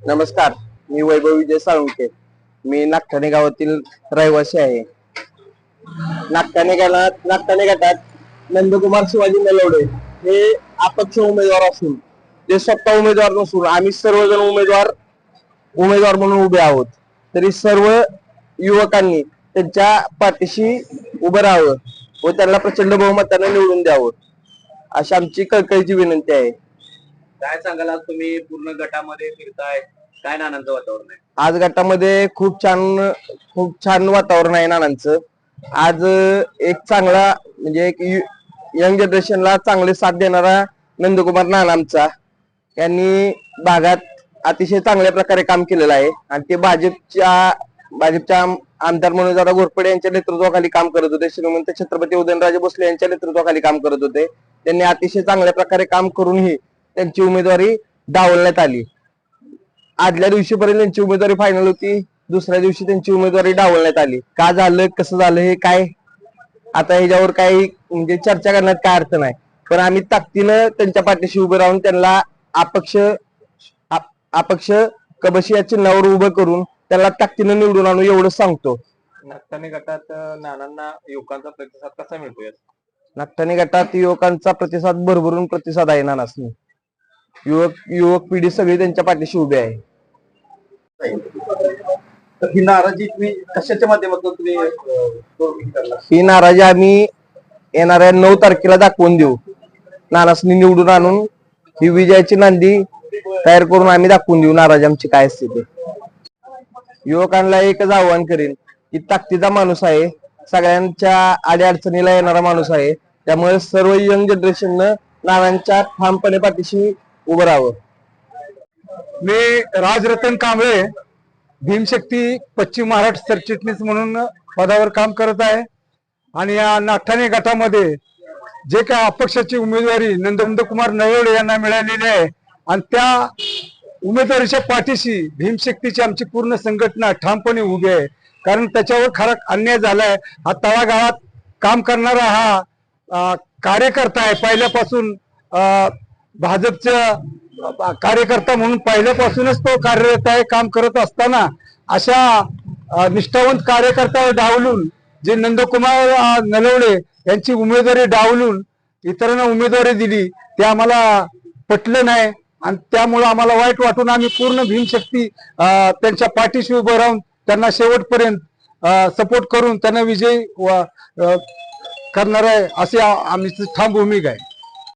नमस्कार, मी वैभव विजय साळुंके. मी नागठाणे गावातील रहिवासी आहे. नागठाणे गटात नंदकुमार शिवाजी नलवडे हे अपक्ष उमेदवार असून ते स्वतः उमेदवार नसून आम्ही सर्वजण उमेदवार म्हणून उभे आहोत. तरी सर्व युवकांनी त्यांच्या पाठीशी उभं राहावं व त्यांना प्रचंड बहुमताने निवडून द्यावं अशी आमची कळकळीची विनंती आहे. काय सांगाल, आज तुम्ही पूर्ण गटामध्ये फिरताय, काय नानांचं वातावरण आहे? आज गटामध्ये खूप छान वातावरण आहे नानांचं. आज एक चांगला म्हणजे एक यंग जनरेशनला चांगले साथ देणारा नंदकुमार नाना आमचा यांनी भागात अतिशय चांगल्या प्रकारे काम केलेलं आहे आणि ते भाजपच्या आमदार मनोजदादा घोरपडे यांच्या नेतृत्वाखाली काम करत होते. श्रीमंत छत्रपती उदयनराजे भोसले यांच्या नेतृत्वाखाली काम करत होते. त्यांनी अतिशय चांगल्या प्रकारे काम करूनही त्यांची उमेदवारी डावलण्यात आली. आदल्या दिवशीपर्यंत त्यांची उमेदवारी फायनल होती, दुसऱ्या दिवशी त्यांची उमेदवारी डावलण्यात आली. का झालं, कसं झालं हे काय आता ह्याच्यावर काही म्हणजे चर्चा करण्यात काय अर्थ नाही. पण आम्ही ताकदीनं त्यांच्या पाठीशी उभे राहून त्यांना अपक्ष कबशी या चिन्हावर उभं करून त्याला ताकदीनं निवडून आणू एवढं सांगतो. नागठाणे गटात नानांना युवकांचा प्रतिसाद कसा मिळतोय? नागठाणे गटात युवकांचा प्रतिसाद भरभरून प्रतिसाद आहे नानासनी. युवक पिढी सगळी त्यांच्या पाठीशी उभी आहे. ही नाराजी तुम्ही कशाच्या माध्यमातून तुम्ही ही नाराजी आम्ही येणाऱ्या 9 तारखेला दाखवून देऊ. नानासनी निवडून आणून ही विजयाची नांदी तयार करून आम्ही दाखवून देऊ नाराजी आमची काय असते ते. युवकांना एकच आव्हान करेन की ताकदीचा माणूस आहे, सगळ्यांच्या अडीअडचणीला येणारा माणूस आहे. त्यामुळे सर्व यंग जनरेशननं नानांच्या ठामपणे पाठीशी उभं राहावं. मी राजरतन कांबळे, भीमशक्ती पश्चिम महाराष्ट्र सरचिटणीस म्हणून पदावर काम करत आहे. आणि या नागठाणे गटामध्ये जे काय अपक्षाची उमेदवारी नंदकुमार नलवडे यांना मिळालेली आहे आणि त्या उमेदवारीच्या पाठीशी भीमशक्तीची आमची पूर्ण संघटना ठामपणे उभी आहे. कारण त्याच्यावर खरा अन्याय झालाय. हा तळागाळात काम करणारा हा कार्यकर्ता आहे. पहिल्यापासून भाजपचा कार्यकर्ता म्हणून पहिल्यापासूनच तो कार्यरत आहे. काम करत असताना अशा निष्ठावंत कार्यकर्त्यावर डावलून जे नंदकुमार नलवडे यांची उमेदवारी डावलून इतरांना उमेदवारी दिली ते आम्हाला पटलं नाही आणि त्यामुळे आम्हाला वाईट वाटून आम्ही पूर्ण भीमशक्ती त्यांच्या पाठीशी उभं राहून त्यांना शेवटपर्यंत सपोर्ट करून त्यांना विजयी करणार आहे असे आमची ठाम भूमिका आहे.